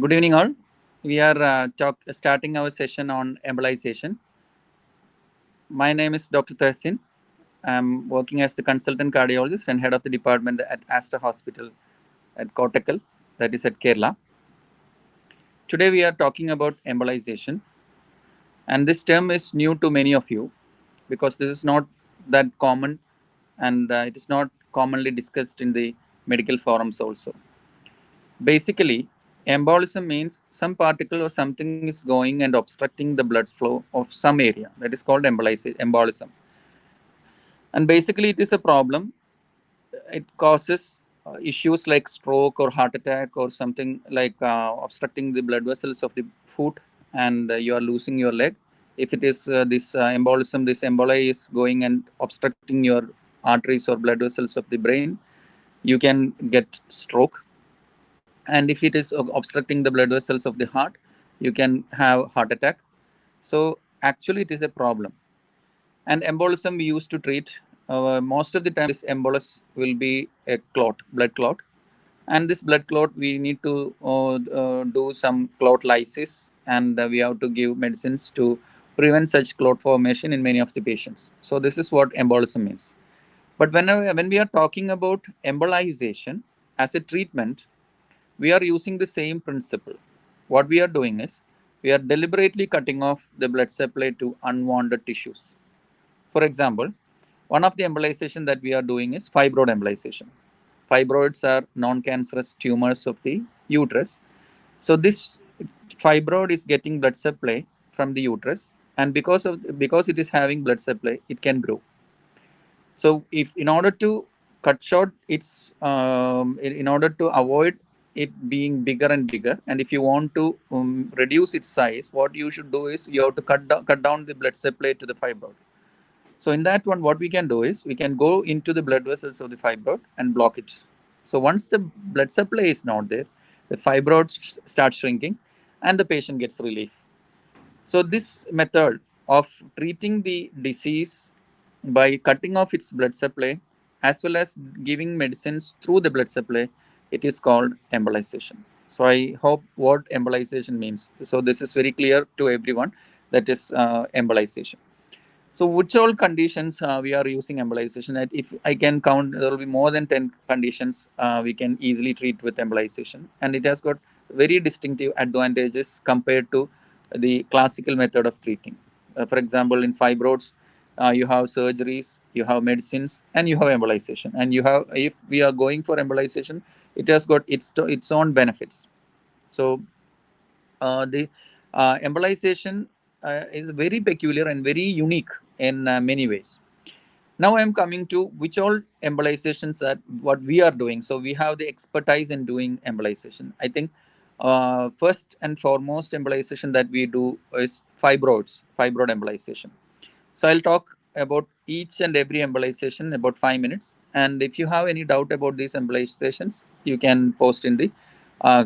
Good evening, all. We are starting our session on embolization. My name is Dr. Tahsin. I'm working as the consultant cardiologist and head of the department at Aster Hospital at Kottakkal, that is at Kerala. Today, we are talking about embolization, and this term is new to many of you because this is not that common and it is not commonly discussed in the medical forums also. Basically, embolism means some particle or something is going and obstructing the blood flow of some area. That is called embolism. And basically, it is a problem. It causes issues like stroke or heart attack or something like obstructing the blood vessels of the foot, and you are losing your leg. If it is this embolism, this emboli is going and obstructing your arteries or blood vessels of the brain, you can get stroke. And if it is obstructing the blood vessels of the heart, you can have heart attack. So actually, it is a problem. And embolism we used to treat most of the time. This embolus will be a clot, blood clot, and this blood clot we need to do some clot lysis, and we have to give medicines to prevent such clot formation in many of the patients. So this is what embolism means. But when we are talking about embolization as a treatment, we are using the same principle. What we are doing is we are deliberately cutting off the blood supply to unwanted tissues. For example, one of the embolization that we are doing is fibroid embolization. Fibroids are non-cancerous tumors of the uterus. So this fibroid is getting blood supply from the uterus, and because it is having blood supply, it can grow. So if in order to cut short its in order to avoid it being bigger and bigger, and if you want to reduce its size, what you should do is you have to cut down the blood supply to the fibroid. So in that one, what we can do is we can go into the blood vessels of the fibroid and block it. So once the blood supply is not there, the fibroid starts shrinking and the patient gets relief. So this method of treating the disease by cutting off its blood supply as well as giving medicines through the blood supply, it is called embolization. So I hope what embolization means. So this is very clear to everyone, that is embolization. So which all conditions we are using embolization at? If I can count, there will be more than 10 conditions we can easily treat with embolization. And it has got very distinctive advantages compared to the classical method of treating. For example, in fibroids, you have surgeries, you have medicines, and you have embolization. And you have, if we are going for embolization, it has got its own benefits. So the embolization is very peculiar and very unique in many ways. Now I'm coming to which all embolizations are what we are doing. So we have the expertise in doing embolization. I think first and foremost embolization that we do is fibroid embolization. So I'll talk about each and every embolization about 5 minutes. And if you have any doubt about these embolizations, you can post in the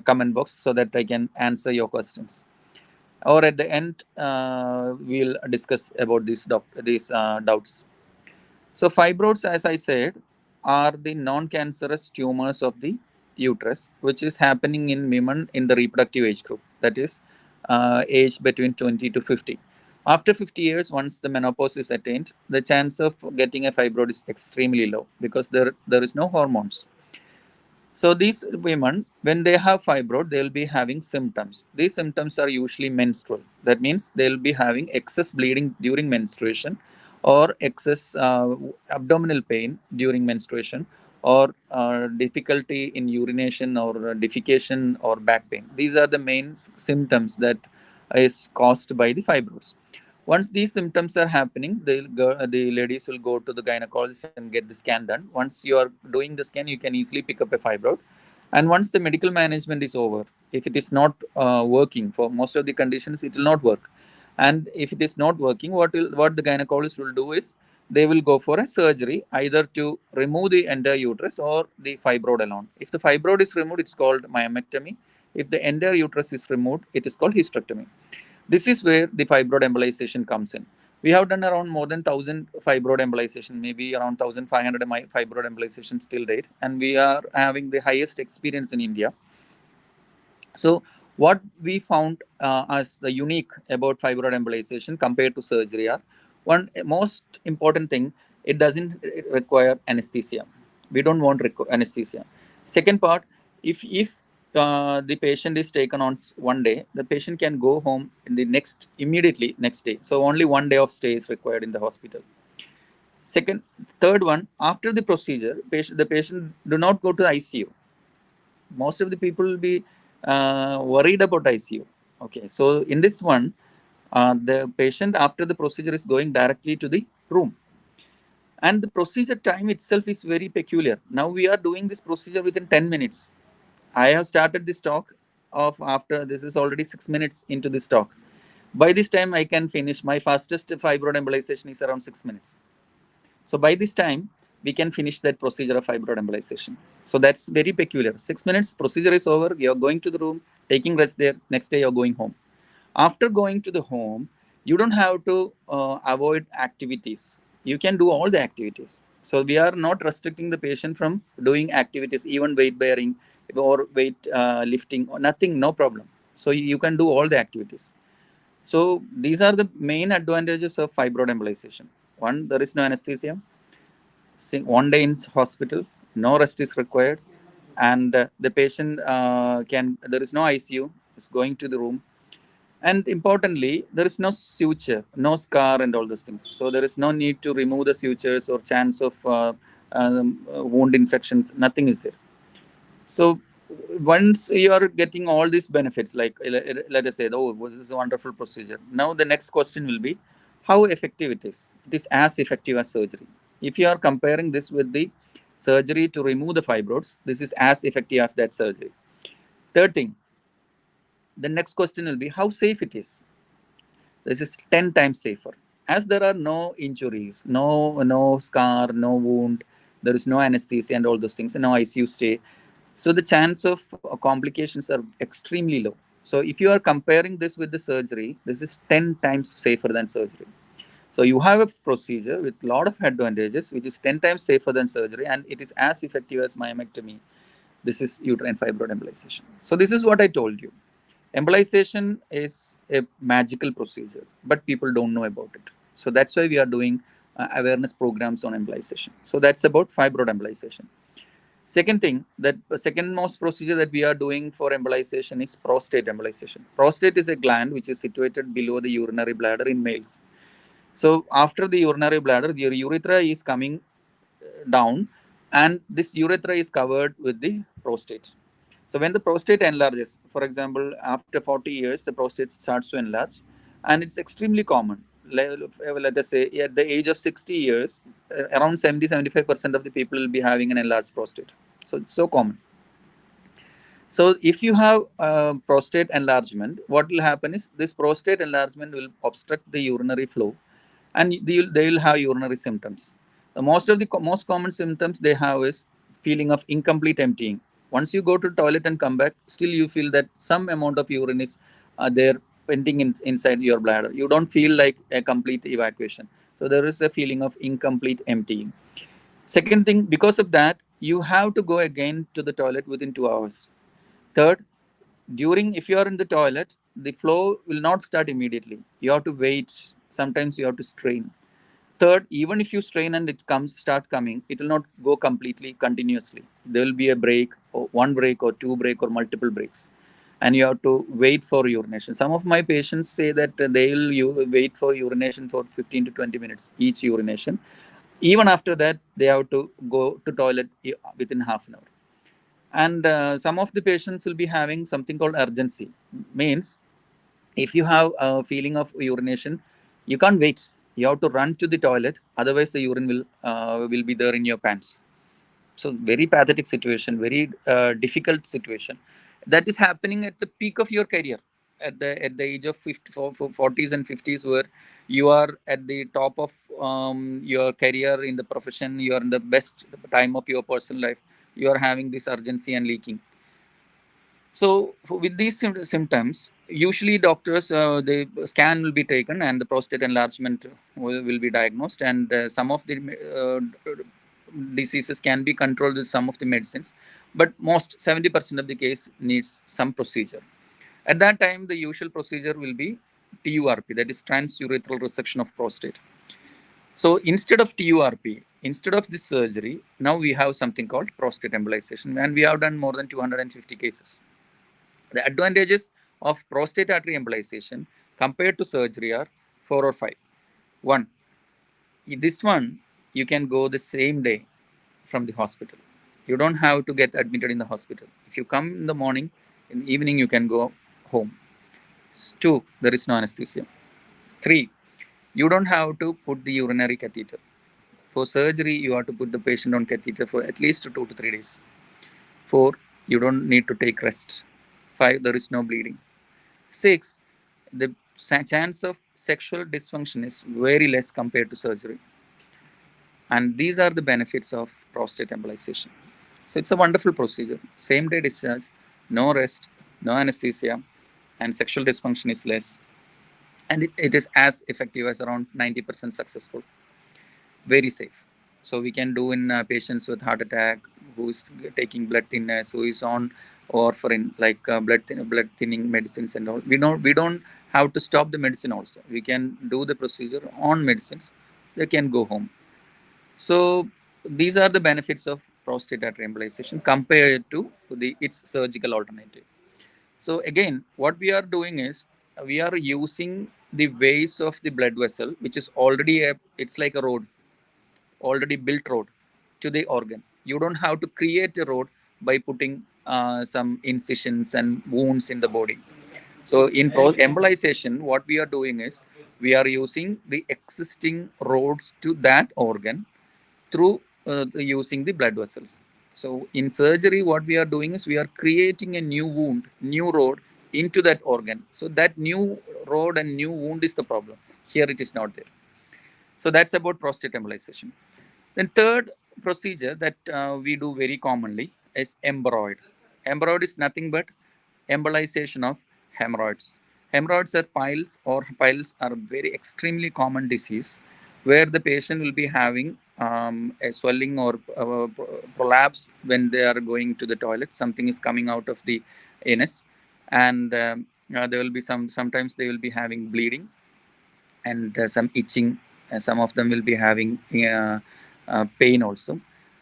comment box so that I can answer your questions. Or at the end, we'll discuss about these doubts. So fibroids, as I said, are the non-cancerous tumors of the uterus, which is happening in women in the reproductive age group, that is age between 20 to 50. After 50 years, once the menopause is attained, the chance of getting a fibroid is extremely low because there is no hormones. So these women, when they have fibroid, they'll be having symptoms. These symptoms are usually menstrual. That means they'll be having excess bleeding during menstruation, or excess abdominal pain during menstruation, or difficulty in urination, or defecation, or back pain. These are the main symptoms that is caused by the fibroids. Once these symptoms are happening, the ladies will go to the gynecologist and get the scan done. Once you are doing the scan, you can easily pick up a fibroid. And once the medical management is over, if it is not working for most of the conditions, it will not work. And if it is not working, what the gynecologist will do is they will go for a surgery, either to remove the entire uterus or the fibroid alone. If the fibroid is removed, it's called myomectomy. If the entire uterus is removed, it is called hysterectomy. This is where the fibroid embolization comes in. We have done around more than 1,000 fibroid embolization, maybe around 1,500 fibroid embolization till date, and we are having the highest experience in India. So What we found as the unique about fibroid embolization compared to surgery are, one most important thing, it doesn't require anesthesia. We don't want anesthesia. Second part, if the patient is taken on one day, the patient can go home in the immediately next day. So only 1 day of stay is required in the hospital. Third one, after the procedure, the patient do not go to ICU. Most of the people will be worried about ICU. Okay, so in this one, the patient after the procedure is going directly to the room. And the procedure time itself is very peculiar. Now we are doing this procedure within 10 minutes. I have started this talk of after this is already 6 minutes into this talk. By this time, I can finish. My fastest fibroid embolization is around 6 minutes. So by this time, we can finish that procedure of fibroid embolization. So that's very peculiar. 6 minutes, procedure is over. You're going to the room, taking rest there. Next day, you're going home. After going to the home, you don't have to avoid activities. You can do all the activities. So we are not restricting the patient from doing activities, even weight bearing or weight lifting or nothing, no problem. So you can do all the activities. So these are the main advantages of fibroid embolization. One, there is no anesthesia. 1 day in hospital, no rest is required, and the patient there is no ICU, is going to the room, and importantly, there is no suture, no scar, and all those things. So there is no need to remove the sutures or chance of wound infections. Nothing is there. So once you are getting all these benefits, like let us say, oh, this is a wonderful procedure. Now the next question will be how effective it is. It is as effective as surgery. If you are comparing this with the surgery to remove the fibroids, this is as effective as that surgery. Third thing, the next question will be how safe it is. This is 10 times safer, as there are no injuries, no scar, no wound, there is no anesthesia and all those things, no ICU stay. So the chance of complications are extremely low. So if you are comparing this with the surgery, this is 10 times safer than surgery. So you have a procedure with a lot of advantages, which is 10 times safer than surgery, and it is as effective as myomectomy. This is uterine fibroid embolization. So this is what I told you. Embolization is a magical procedure, but people don't know about it. So that's why we are doing awareness programs on embolization. So that's about fibroid embolization. Second thing, that second most procedure that we are doing for embolization is prostate embolization. Prostate is a gland which is situated below the urinary bladder in males. So after the urinary bladder, your urethra is coming down, and this urethra is covered with the prostate. So when the prostate enlarges, for example, after 40 years, the prostate starts to enlarge, and it's extremely common. Let us say at the age of 60 years, around 70-75% of the people will be having an enlarged prostate. So it's so common. So if you have prostate enlargement, what will happen is this prostate enlargement will obstruct the urinary flow, and they will have urinary symptoms. The most common symptoms they have is feeling of incomplete emptying. Once you go to toilet and come back, still you feel that some amount of urine is there pending inside your bladder. You don't feel like a complete evacuation. So there is a feeling of incomplete emptying. Second thing, because of that, you have to go again to the toilet within 2 hours. Third, if you are in the toilet, the flow will not start immediately. You have to wait. Sometimes you have to strain. Third, even if you strain and start coming, it will not go completely continuously. There will be a break, or one break, or two break, or multiple breaks, and you have to wait for urination. Some of my patients say that they'll wait for urination for 15 to 20 minutes each urination. Even after that, they have to go to toilet within half an hour. And some of the patients will be having something called urgency. Means if you have a feeling of urination, you can't wait. You have to run to the toilet. Otherwise, the urine will be there in your pants. So very pathetic situation, very difficult situation. That is happening at the peak of your career, at the age of 40s and 50s, where you are at the top of your career in the profession. You are in the best time of your personal life. You are having this urgency and leaking. So with these symptoms, usually doctors, the scan will be taken and the prostate enlargement will be diagnosed, and some of the diseases can be controlled with some of the medicines, but most 70% of the case needs some procedure. At that time, the usual procedure will be TURP, that is transurethral resection of prostate. So instead of TURP, instead of this surgery, now we have something called prostate embolization, and we have done more than 250 cases. The advantages of prostate artery embolization compared to surgery are 4 or 5. One, this one you can go the same day from the hospital. You don't have to get admitted in the hospital. If you come in the morning, in the evening you can go home. 2, there is no anesthesia. 3, you don't have to put the urinary catheter. For surgery, you have to put the patient on catheter for at least 2 to 3 days. 4, you don't need to take rest. 5, there is no bleeding. 6, the chance of sexual dysfunction is very less compared to surgery. And these are the benefits of prostate embolization. So it's a wonderful procedure. Same day discharge, no rest, no anesthesia, and sexual dysfunction is less. And it is as effective as around 90% successful. Very safe. So we can do in patients with heart attack, who is taking blood thinners, who is on warfarin, like blood thinning medicines and all. We don't have to stop the medicine also. We can do the procedure on medicines. They can go home. So these are the benefits of prostate artery embolization compared to its surgical alternative. So again, what we are doing is we are using the ways of the blood vessel, which is already it's like a road, already built road to the organ. You don't have to create a road by putting some incisions and wounds in the body. So in embolization, what we are doing is we are using the existing roads to that organ through using the blood vessels. So in surgery, what we are doing is we are creating a new wound, new road into that organ. So that new road and new wound is the problem. Here it is not there. So that's about prostate embolization. Then third procedure that we do very commonly is embroid. Embroid is nothing but embolization of hemorrhoids. Hemorrhoids are piles, or piles are very extremely common disease where the patient will be having a swelling or prolapse when they are going to the toilet. Something is coming out of the anus, and there will be sometimes they will be having bleeding and some itching. Some of them will be having pain also.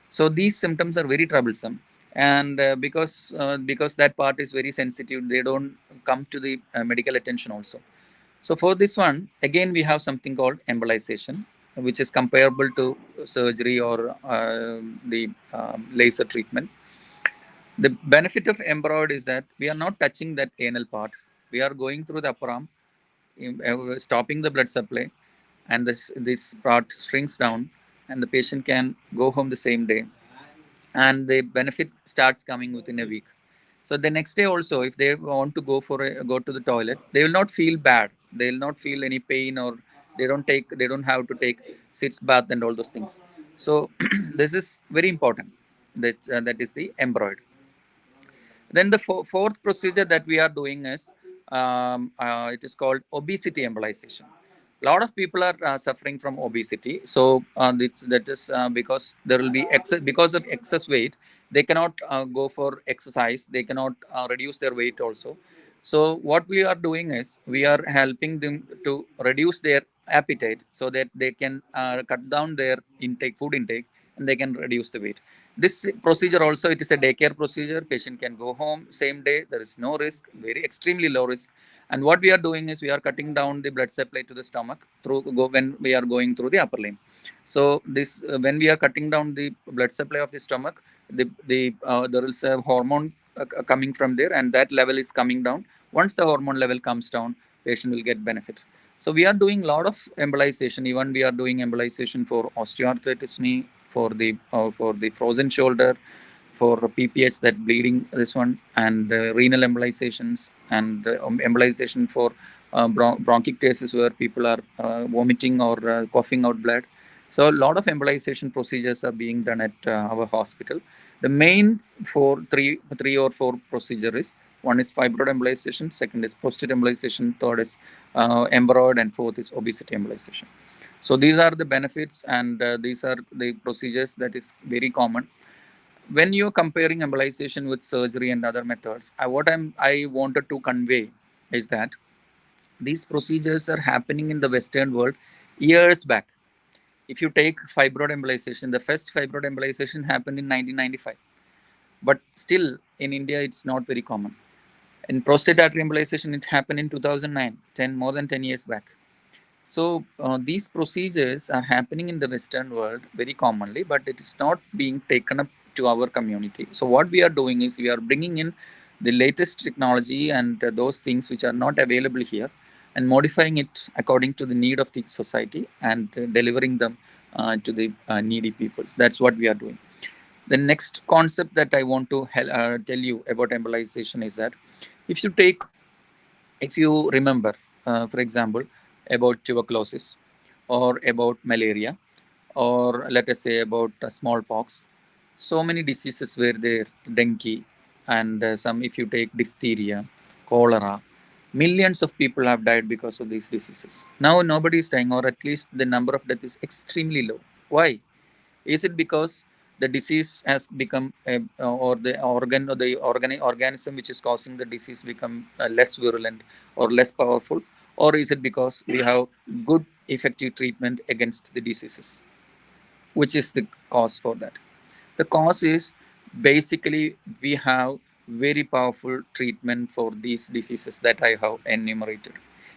So these symptoms are very troublesome, and because that part is very sensitive, they don't come to the medical attention also. So for this one, again we have something called embolization, which is comparable to surgery or the laser treatment. The benefit of embroid is that we are not touching that anal part. We are going through the upper arm, stopping the blood supply, and this part shrinks down, and the patient can go home the same day, and the benefit starts coming within a week. So the next day also, if they want to go to the toilet, they will not feel bad. They will not feel any pain, or they don't have to take sitz bath and all those things. So this is very important. That is the embroid. Then the fourth procedure that we are doing is it is called obesity embolization. A lot of people are suffering from obesity. So that is because there will be because of excess weight. They cannot go for exercise. They cannot reduce their weight also. So what we are doing is we are helping them to reduce their appetite so that they can cut down their food intake, and they can reduce the weight. This procedure also, it is a daycare procedure. Patient can go home same day. There is no risk, very extremely low risk. And what we are doing is we are cutting down the blood supply to the stomach when we are going through the upper limb. So this when we are cutting down the blood supply of the stomach, there is a hormone coming from there, and that level is coming down. Once the hormone level comes down, patient will get benefit. So we are doing a lot of embolization. Even we are doing embolization for osteoarthritis knee, for the frozen shoulder, for PPH, that bleeding, this one, and renal embolizations, and embolization for bronchiectasis, where people are vomiting or coughing out blood. So a lot of embolization procedures are being done at our hospital. The main three or four procedure is: one is fibroid embolization, second is prostate embolization, third is embroid, and fourth is obesity embolization. So these are the benefits, and these are the procedures that is very common. When you're comparing embolization with surgery and other methods, I wanted to convey is that these procedures are happening in the Western world years back. If you take fibroid embolization, the first fibroid embolization happened in 1995, but still in India it's not very common. In prostate artery embolization, it happened in 2009, more than 10 years back. So these procedures are happening in the Western world very commonly, but it is not being taken up to our community. So what we are doing is we are bringing in the latest technology and those things which are not available here, and modifying it according to the need of the society, and delivering them to the needy people. That's what we are doing. The next concept that I want to tell you about embolization is that if you take, if you remember, for example, about tuberculosis or about malaria, or let us say about smallpox, so many diseases were there, dengue, and some, if you take diphtheria, cholera, millions of people have died because of these diseases. Now nobody is dying, or at least the number of death is extremely low. Why? Is it because the disease has become or the organism which is causing the disease become less virulent or less powerful, or is it because we have good effective treatment against the diseases? Which is the cause for that? The cause is basically we have very powerful treatment for these diseases that I have enumerated.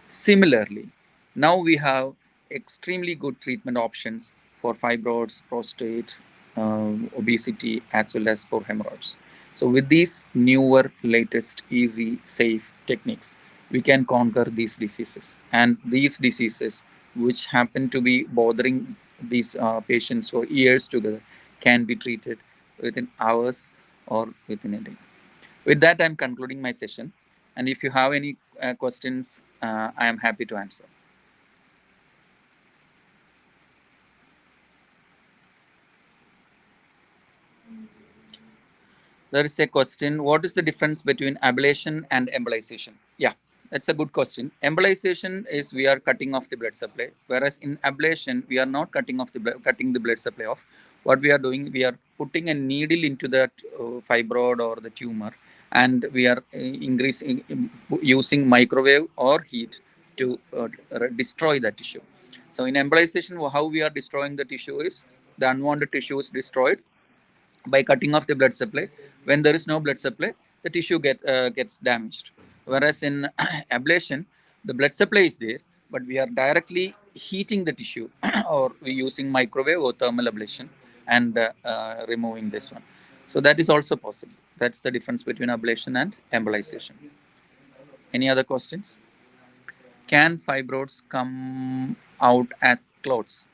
Similarly, now we have extremely good treatment options for fibroids, prostate, obesity, as well as for hemorrhoids. So with these newer, latest, easy, safe techniques, we can conquer these diseases. And these diseases, which happen to be bothering these patients for years together, can be treated within hours or within a day. With that, I'm concluding my session. And if you have any questions, I am happy to answer. There is a question: what is the difference between ablation and embolization? Yeah, that's a good question. Embolization is we are cutting off the blood supply, whereas in ablation we are not cutting the blood supply off. What we are doing, we are putting a needle into that fibroid or the tumor, and we are increasing using microwave or heat to destroy that tissue. So in embolization, how we are destroying the tissue is the unwanted tissue is destroyed by cutting off the blood supply. When there is no blood supply, the tissue gets damaged. Whereas in ablation, the blood supply is there, but we are directly heating the tissue or we using microwave or thermal ablation and removing this one. So that is also possible. That's the difference between ablation and embolization. Any other questions? Can fibroids come out as clots?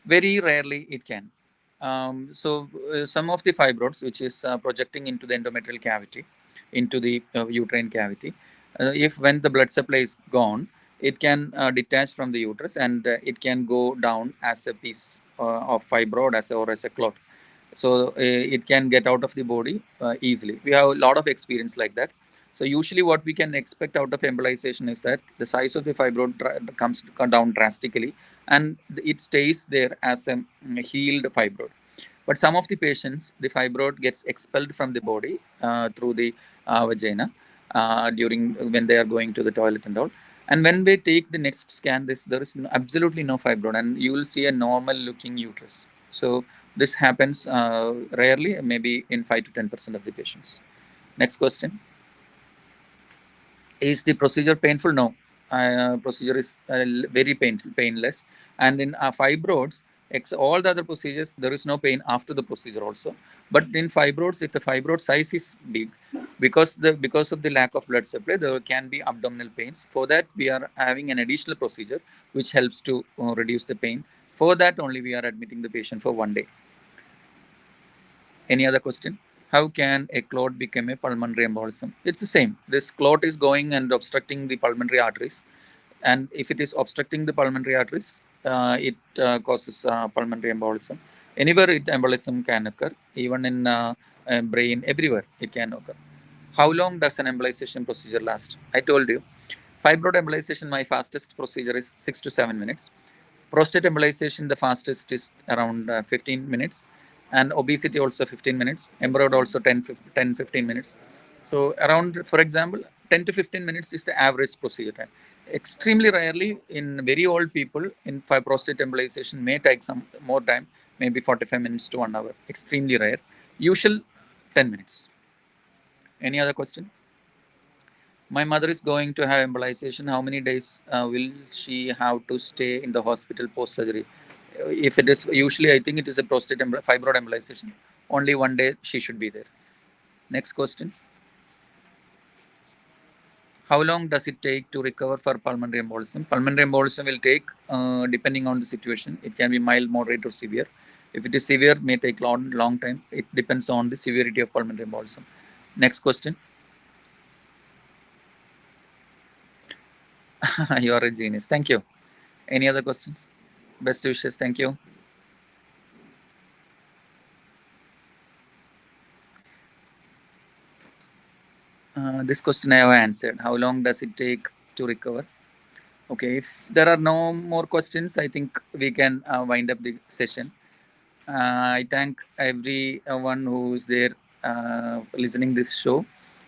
Very rarely it can. Some of the fibroids, which is projecting into the endometrial cavity, into the uterine cavity, if when the blood supply is gone, it can detach from the uterus, and it can go down as a piece of fibroid or as a clot. So it can get out of the body easily. We have a lot of experience like that. So usually what we can expect out of embolization is that the size of the fibroid comes down drastically, and it stays there as a healed fibroid. But some of the patients, the fibroid gets expelled from the body through the vagina during when they are going to the toilet and all. And when we take the next scan, there is absolutely no fibroid, and you will see a normal looking uterus. So this happens rarely, maybe in 5 to 10% of the patients. Next question. Is the procedure painful? No. Procedure is very painless. And in fibroids, all the other procedures, there is no pain after the procedure also. But in fibroids, if the fibroid size is big, because of the lack of blood supply, there can be abdominal pains. For that, we are having an additional procedure which helps to reduce the pain. For that only, we are admitting the patient for 1 day. Any other question? How can a clot become a pulmonary embolism? It's the same. This clot is going and obstructing the pulmonary arteries. And if it is obstructing the pulmonary arteries, it causes pulmonary embolism. Anywhere embolism can occur, even in brain, everywhere it can occur. How long does an embolization procedure last? I told you, fibroid embolization, my fastest procedure is 6 to 7 minutes. Prostate embolization, the fastest is around 15 minutes. and obesity also 15 minutes, embroid also 10-15 minutes. So around, for example, 10 to 15 minutes is the average procedure time. Extremely rarely in very old people in prostate embolization may take some more time, maybe 45 minutes to 1 hour. Extremely rare. Usual 10 minutes. Any other question? My mother is going to have embolization. How many days will she have to stay in the hospital post surgery? If it is usually, I think it is a fibroid embolization. Only 1 day she should be there. Next question. How long does it take to recover for pulmonary embolism? Pulmonary embolism will take, depending on the situation, it can be mild, moderate, or severe. If it is severe, it may take long time. It depends on the severity of pulmonary embolism. Next question. You are a genius. Thank you. Any other questions? Best wishes. Thank you. This question I have answered. How long does it take to recover? Okay, if there are no more questions, I think we can wind up the session. I thank everyone who is there listening this show,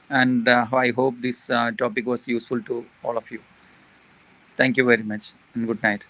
and I hope this topic was useful to all of you. Thank you very much, and good night.